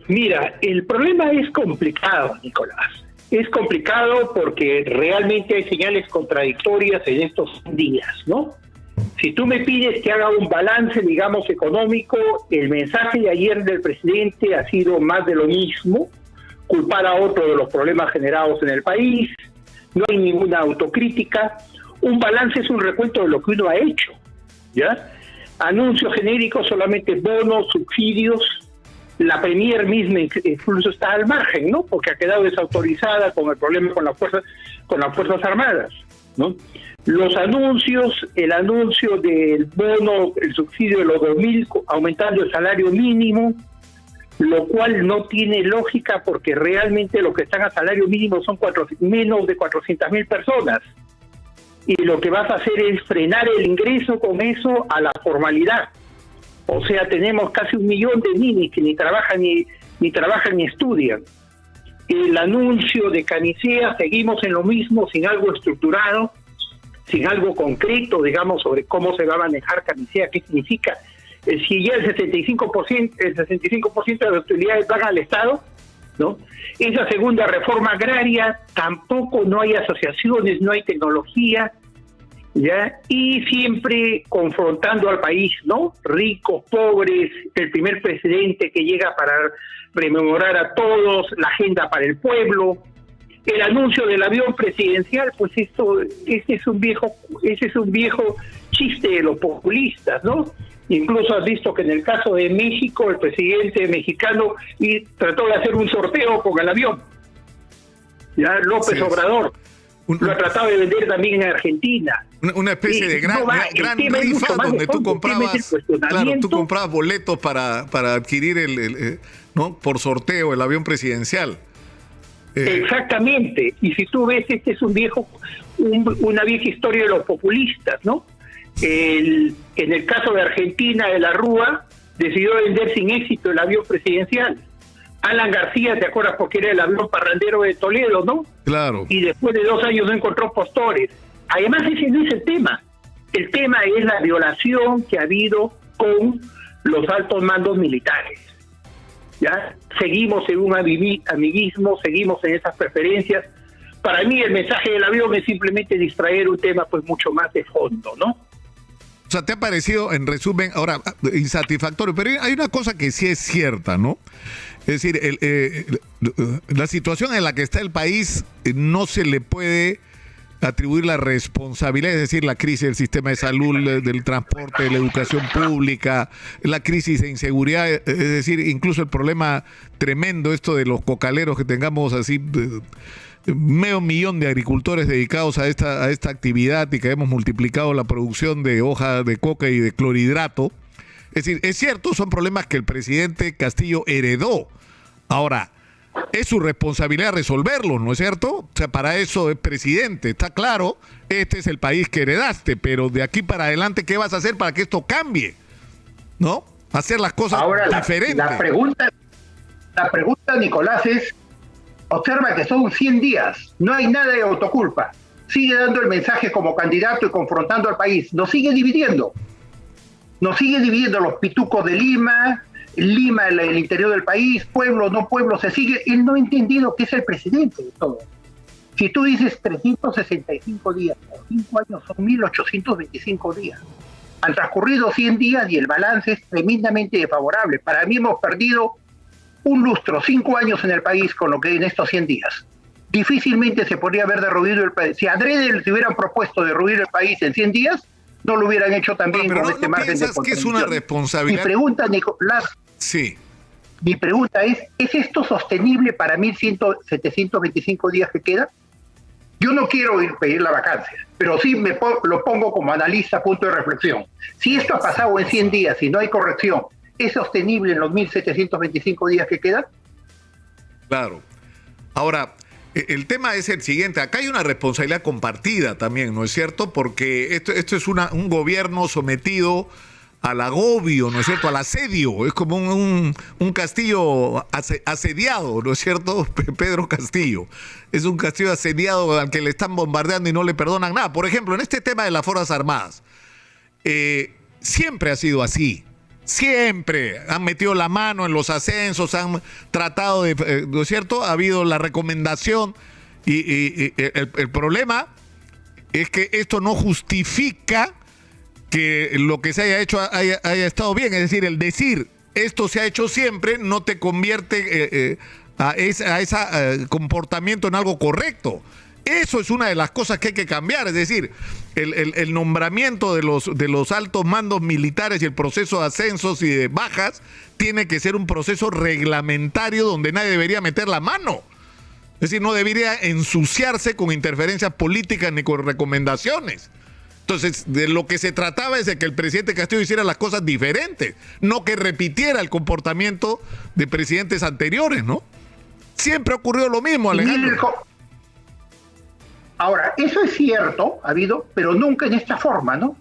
Mira, el problema es complicado, Nicolás. Es complicado porque realmente hay señales contradictorias en estos días, ¿no? Si tú me pides que haga un balance, digamos, económico, el mensaje de ayer del presidente ha sido más de lo mismo, culpar a otro de los problemas generados en el país, no hay ninguna autocrítica. Un balance es un recuento de lo que uno ha hecho, ¿ya? Anuncios genéricos, solamente bonos, subsidios. La Premier misma incluso está al margen, ¿no? Porque ha quedado desautorizada con el problema con las Fuerzas Armadas, ¿no? Los anuncios, el anuncio del bono, el subsidio de los 2.000, aumentando el salario mínimo, lo cual no tiene lógica porque realmente los que están a salario mínimo son menos de 400.000 personas. Y lo que vas a hacer es frenar el ingreso con eso a la formalidad. O sea, tenemos casi 1 millón de ninis que ni trabajan ni estudian. El anuncio de Canicea, seguimos en lo mismo, sin algo estructurado, sin algo concreto, digamos, sobre cómo se va a manejar Canicea, qué significa. Si ya el 65% de las utilidades van al Estado, ¿no? Esa segunda reforma agraria, tampoco no hay asociaciones, no hay tecnología, ¿ya? Y siempre confrontando al país, ¿no? Ricos, pobres, el primer presidente que llega para rememorar a todos, la agenda para el pueblo, el anuncio del avión presidencial, pues ese es un viejo chiste de los populistas, ¿no? Incluso has visto que en el caso de México, el presidente mexicano trató de hacer un sorteo con el avión. Ya López Obrador lo ha tratado de vender también en Argentina. Una especie de gran rifa donde tú comprabas boletos para adquirir ¿no? por sorteo el avión presidencial. Exactamente. Y si tú ves, este es una vieja historia de los populistas, ¿no? En el caso de Argentina, de la Rúa decidió vender sin éxito el avión presidencial. Alan García, ¿te acuerdas? Porque era el avión parrandero de Toledo, ¿no? Claro. Y después de 2 años no encontró postores. Además, ese no es el tema. El tema es la violación que ha habido con los altos mandos militares. ¿Ya? Seguimos en un amiguismo, seguimos en esas preferencias. Para mí el mensaje del avión es simplemente distraer un tema pues mucho más de fondo, ¿no? O sea, ¿te ha parecido, en resumen, ahora, insatisfactorio? Pero hay una cosa que sí es cierta, ¿no? Es decir, la situación en la que está el país no se le puede atribuir la responsabilidad, es decir, la crisis del sistema de salud, del transporte, de la educación pública, la crisis de inseguridad, es decir, incluso el problema tremendo esto de los cocaleros, que tengamos así medio millón de agricultores dedicados a esta actividad y que hemos multiplicado la producción de hoja de coca y de clorhidrato. Es decir, es cierto, son problemas que el presidente Castillo heredó. Ahora, es su responsabilidad resolverlos, ¿no es cierto? O sea, para eso es presidente, está claro, este es el país que heredaste, pero de aquí para adelante, ¿qué vas a hacer para que esto cambie? ¿No? Hacer las cosas diferentes. La pregunta, Nicolás, es, observa que son 100 días, no hay nada de autoculpa. Sigue dando el mensaje como candidato y confrontando al país. Nos sigue dividiendo los pitucos de Lima, el interior del país, pueblo, no pueblo, se sigue. Él no ha entendido que es el presidente de todo. Si tú dices 365 días, por 5 años son 1825 días. Han transcurrido 100 días y el balance es tremendamente desfavorable. Para mí hemos perdido un lustro, 5 años en el país con lo que en estos 100 días. Difícilmente se podría haber derruido el país. Si adrede se hubieran propuesto derruir el país en 100 días, no lo hubieran hecho también con este margen de contención. ¿Que es una responsabilidad? Mi pregunta, Nicolás, mi pregunta ¿es esto sostenible para 1.725 días que quedan? Yo no quiero pedir la vacancia, pero sí lo pongo como analista, punto de reflexión. Si esto ha pasado en 100 días y no hay corrección, ¿es sostenible en los 1.725 días que quedan? Claro. Ahora, el tema es el siguiente. Acá hay una responsabilidad compartida también, ¿no es cierto? Porque esto es un gobierno sometido al agobio, ¿no es cierto? Al asedio. Es como un Castillo asediado, ¿no es cierto? Pedro Castillo. Es un Castillo asediado al que le están bombardeando y no le perdonan nada. Por ejemplo, en este tema de las Fuerzas Armadas, siempre ha sido así. Siempre han metido la mano en los ascensos, han tratado de, ¿no es cierto? Ha habido la recomendación y el problema es que esto no justifica que lo que se haya hecho haya estado bien. Es decir, el decir esto se ha hecho siempre no te convierte a ese comportamiento en algo correcto. Eso es una de las cosas que hay que cambiar, es decir, el nombramiento de los altos mandos militares y el proceso de ascensos y de bajas tiene que ser un proceso reglamentario donde nadie debería meter la mano. Es decir, no debería ensuciarse con interferencias políticas ni con recomendaciones. Entonces, de lo que se trataba es de que el presidente Castillo hiciera las cosas diferentes, no que repitiera el comportamiento de presidentes anteriores, ¿no? Siempre ha ocurrido lo mismo, Alejandro. Ahora, eso es cierto, ha habido, pero nunca en esta forma, ¿no?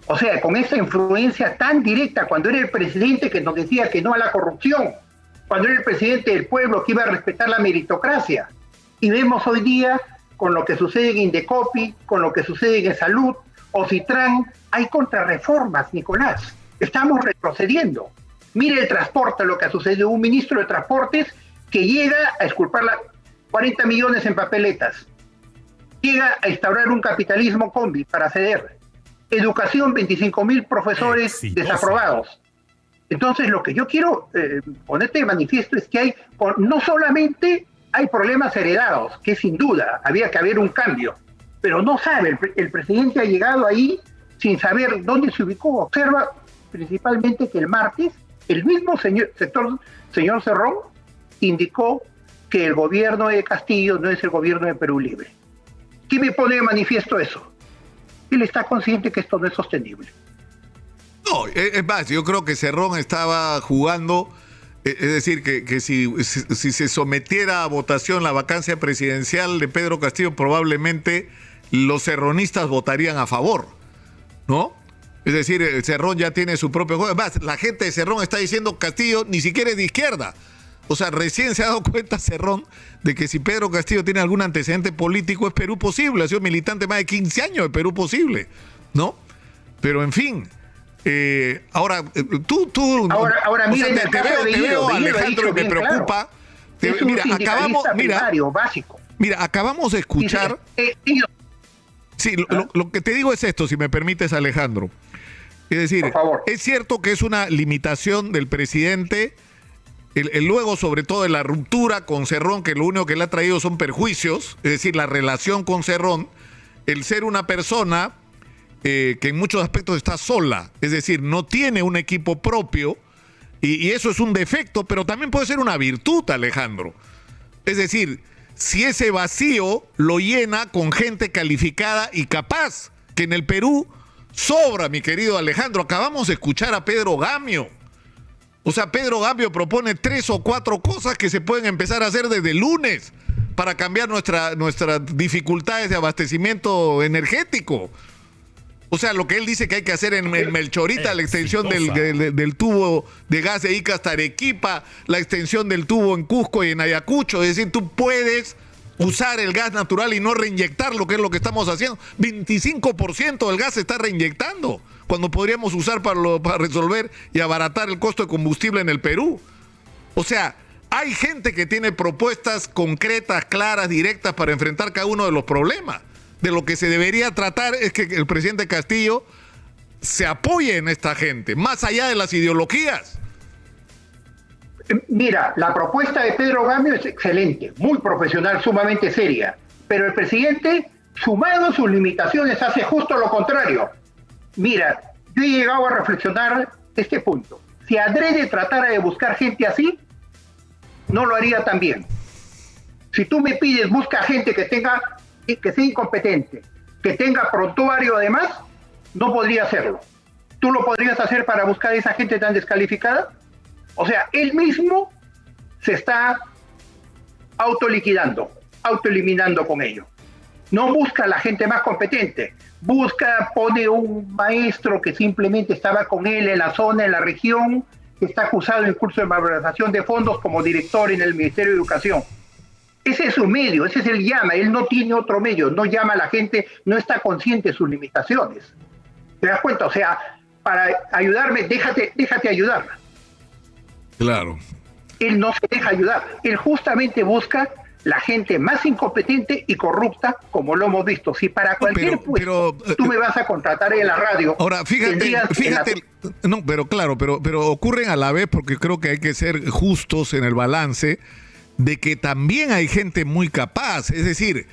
O sea, con esa influencia tan directa, cuando era el presidente que nos decía que no a la corrupción, cuando era el presidente del pueblo que iba a respetar la meritocracia. Y vemos hoy día, con lo que sucede en Indecopi, con lo que sucede en Salud, Ocitran, hay contrarreformas, Nicolás. Estamos retrocediendo. Mire el transporte, lo que ha sucedido. Un ministro de Transportes que llega a exculpar 40 millones en papeletas. Llega a instaurar un capitalismo combi para ceder. Educación, 25.000 profesores desaprobados. Entonces, lo que yo quiero ponerte de manifiesto es que no solamente hay problemas heredados, que sin duda había que haber un cambio, pero no sabe, el presidente ha llegado ahí sin saber dónde se ubicó. Observa principalmente que el martes, el mismo señor Cerrón indicó que el gobierno de Castillo no es el gobierno de Perú Libre. ¿Qué me pone de manifiesto eso? Él está consciente que esto no es sostenible. No, es más, yo creo que Cerrón estaba jugando, es decir, que si se sometiera a votación la vacancia presidencial de Pedro Castillo, probablemente los cerronistas votarían a favor, ¿no? Es decir, Cerrón ya tiene su propio juego. Es más, la gente de Cerrón está diciendo Castillo ni siquiera es de izquierda. O sea, recién se ha dado cuenta Cerrón de que si Pedro Castillo tiene algún antecedente político es Perú Posible. Ha sido militante más de 15 años de Perú Posible, ¿no? Pero en fin, ahora tú ahora mira, o sea, te veo Alejandro, me preocupa. Mira, acabamos de escuchar. Sí, lo que te digo es esto, si me permites, Alejandro. Es decir, es cierto que es una limitación del presidente. Luego, sobre todo, de la ruptura con Cerrón, que lo único que le ha traído son perjuicios, es decir, la relación con Cerrón, el ser una persona que en muchos aspectos está sola, es decir, no tiene un equipo propio, y eso es un defecto, pero también puede ser una virtud, Alejandro. Es decir, si ese vacío lo llena con gente calificada y capaz, que en el Perú sobra, mi querido Alejandro. Acabamos de escuchar a Pedro Gamio. O sea, Pedro Gamio propone 3 o 4 cosas que se pueden empezar a hacer desde el lunes para cambiar nuestras dificultades de abastecimiento energético. O sea, lo que él dice que hay que hacer en Melchorita, la extensión del tubo de gas de Ica hasta Arequipa, la extensión del tubo en Cusco y en Ayacucho. Es decir, tú puedes usar el gas natural y no reinyectarlo, que es lo que estamos haciendo. 25% del gas se está reinyectando, cuando podríamos usar para resolver y abaratar el costo de combustible en el Perú. O sea, hay gente que tiene propuestas concretas, claras, directas para enfrentar cada uno de los problemas. De lo que se debería tratar es que el presidente Castillo se apoye en esta gente, más allá de las ideologías. Mira, la propuesta de Pedro Gamio es excelente, muy profesional, sumamente seria, pero el presidente, sumado a sus limitaciones, hace justo lo contrario. Mira, yo he llegado a reflexionar este punto. Si adrede tratara de buscar gente así, no lo haría tan bien. Si tú me pides, busca gente que sea incompetente, que tenga prontuario además, no podría hacerlo. ¿Tú lo podrías hacer para buscar a esa gente tan descalificada? O sea, él mismo se está autoliquidando, autoeliminando con ello. No busca a la gente más competente, pone un maestro que simplemente estaba con él en la zona, en la región, que está acusado en curso de malversación de fondos como director en el Ministerio de Educación. Ese es su medio, ese es el llama, él no tiene otro medio, no llama a la gente, no está consciente de sus limitaciones. ¿Te das cuenta? O sea, para ayudarme, déjate ayudar. Claro. Él no se deja ayudar. Él justamente busca la gente más incompetente y corrupta, como lo hemos visto. Si para cualquier puesto tú me vas a contratar en la radio... Ahora, fíjate, no, pero claro, pero ocurren a la vez, porque creo que hay que ser justos en el balance, de que también hay gente muy capaz. Es decir,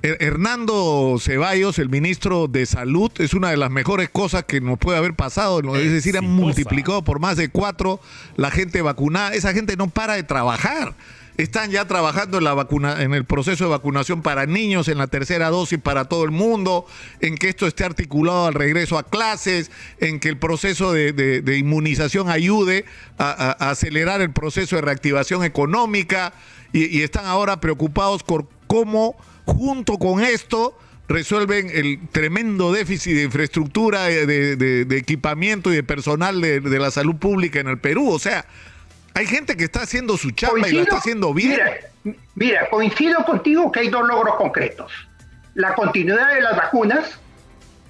Hernando Ceballos, el ministro de Salud, es una de las mejores cosas que nos puede haber pasado. Es decir, han multiplicado por más de 4 la gente vacunada. Esa gente no para de trabajar. Están ya trabajando en el proceso de vacunación para niños, en la tercera dosis para todo el mundo, en que esto esté articulado al regreso a clases, en que el proceso de inmunización ayude a acelerar el proceso de reactivación económica, y están ahora preocupados por cómo, junto con esto, resuelven el tremendo déficit de infraestructura, de equipamiento y de personal de la salud pública en el Perú. O sea, hay gente que está haciendo su chamba y la está haciendo bien. Mira, coincido contigo que hay 2 logros concretos. La continuidad de las vacunas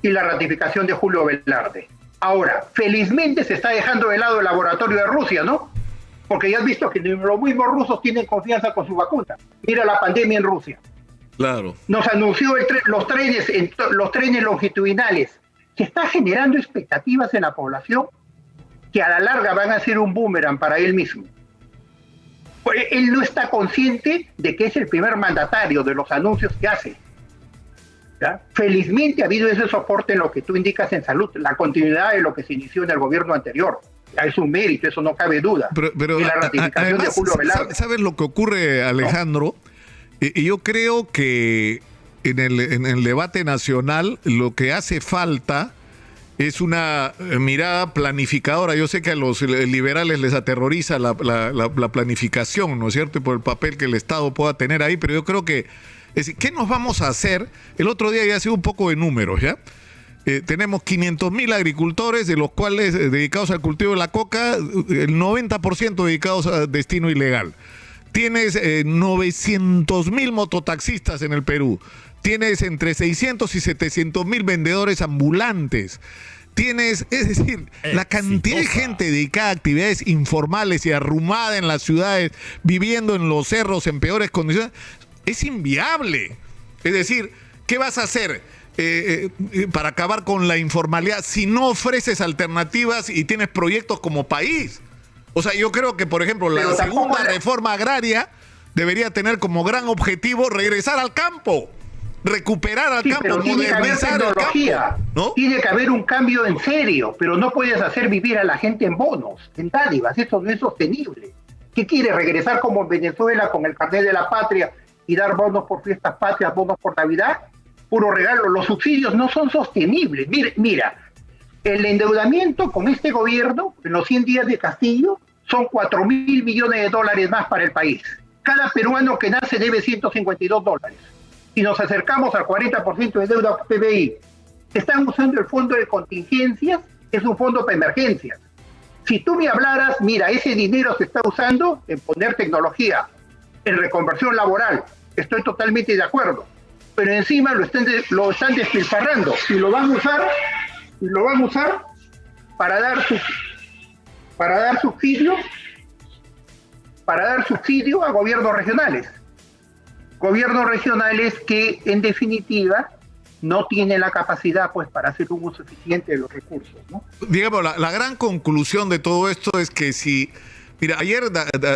y la ratificación de Julio Velarde. Ahora, felizmente se está dejando de lado el laboratorio de Rusia, ¿no? Porque ya has visto que los mismos rusos tienen confianza con su vacuna. Mira la pandemia en Rusia. Claro. Nos anunció los trenes longitudinales, que está generando expectativas en la población que a la larga van a ser un boomerang para él mismo. Pues él no está consciente de que es el primer mandatario de los anuncios que hace. ¿Ya? Felizmente ha habido ese soporte en lo que tú indicas en salud, la continuidad de lo que se inició en el gobierno anterior. Es un mérito, eso no cabe duda. Pero y la ratificación además, de Julio Velarde. ¿Sabes lo que ocurre, Alejandro? ¿No? Y yo creo que en el debate nacional lo que hace falta es una mirada planificadora. Yo sé que a los liberales les aterroriza la planificación, ¿no es cierto? Y por el papel que el Estado pueda tener ahí, pero yo creo que, es decir, ¿qué nos vamos a hacer? El otro día ya ha sido un poco de números, ¿ya? Tenemos 500.000 agricultores, de los cuales dedicados al cultivo de la coca, el 90% dedicados a destino ilegal. Tienes 900.000 mototaxistas en el Perú. Tienes entre 600 y 700.000 vendedores ambulantes. Tienes, es decir, la cantidad de gente dedicada a actividades informales y arrumada en las ciudades, viviendo en los cerros en peores condiciones, es inviable. Es decir, ¿qué vas a hacer para acabar con la informalidad si no ofreces alternativas y tienes proyectos como país? O sea, yo creo que, por ejemplo, la segunda reforma agraria debería tener como gran objetivo regresar al campo. Recuperar al campo, modernizar el campo, ¿no? Tiene que haber un cambio en serio, pero no puedes hacer vivir a la gente en bonos, en dádivas. Eso no es sostenible. ¿Qué quiere? ¿Regresar como en Venezuela con el carnet de la patria y dar bonos por fiestas patrias, bonos por Navidad? Puro regalo. Los subsidios no son sostenibles. Mira, el endeudamiento con este gobierno en los 100 días de Castillo son $4.000 millones más para el país. Cada peruano que nace debe $152. Si nos acercamos al 40% de deuda PBI, están usando el fondo de contingencias, es un fondo para emergencias. Si tú me hablaras, mira, ese dinero se está usando en poner tecnología, en reconversión laboral, estoy totalmente de acuerdo, pero encima lo están despilfarrando y lo van a usar para dar subsidio a gobiernos regionales. Gobiernos regionales que, en definitiva, no tienen la capacidad pues para hacer un uso eficiente de los recursos, ¿no? Digamos, la gran conclusión de todo esto es que si... Mira, ayer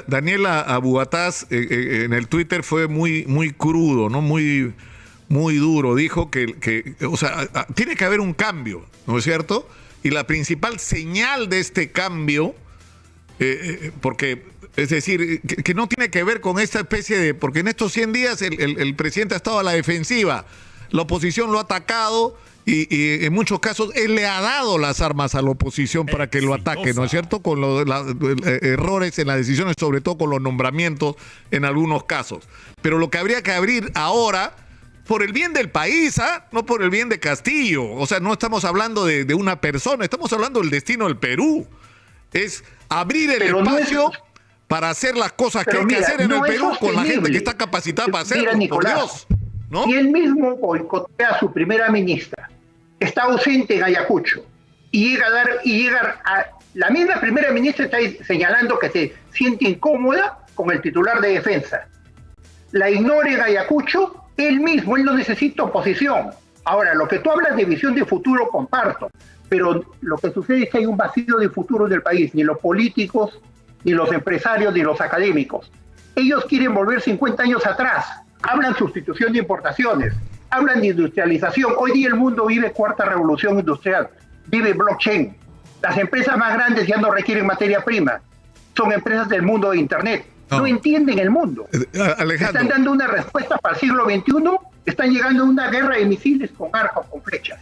Daniela Abugataz en el Twitter fue muy crudo, ¿no? Muy duro. Dijo que o sea, tiene que haber un cambio, ¿no es cierto? Y la principal señal de este cambio, porque... Es decir, que no tiene que ver con esta especie de... Porque en estos 100 días el presidente ha estado a la defensiva, la oposición lo ha atacado y en muchos casos él le ha dado las armas a la oposición para que lo ataque, ¿no es cierto? Con los errores en las decisiones, sobre todo con los nombramientos en algunos casos. Pero lo que habría que abrir ahora, por el bien del país, no por el bien de Castillo. O sea, no estamos hablando de una persona, estamos hablando del destino del Perú. Es abrir el espacio... para hacer las cosas que hay que hacer en el Perú con la gente que está capacitada para hacerlo, Nicolás, por Dios, ¿no? Y él mismo boicotea a su primera ministra, está ausente en Ayacucho, y llegar a la misma primera ministra está señalando que se siente incómoda con el titular de defensa. La ignora en Ayacucho, él no necesita oposición. Ahora, lo que tú hablas de visión de futuro, comparto, pero lo que sucede es que hay un vacío de futuro en el país, ni los políticos, ni los empresarios, ni los académicos. Ellos quieren volver 50 años atrás, hablan sustitución de importaciones, hablan de industrialización. Hoy día el mundo vive cuarta revolución industrial, vive blockchain. Las empresas más grandes ya no requieren materia prima, son empresas del mundo de Internet. No entienden el mundo. Alejandro. Están dando una respuesta para el siglo XXI, están llegando a una guerra de misiles con arcos, con flechas.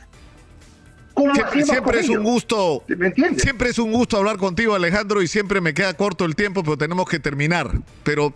Siempre es un gusto. ¿Me entiendes? Siempre es un gusto hablar contigo, Alejandro, y siempre me queda corto el tiempo, pero tenemos que terminar. Pero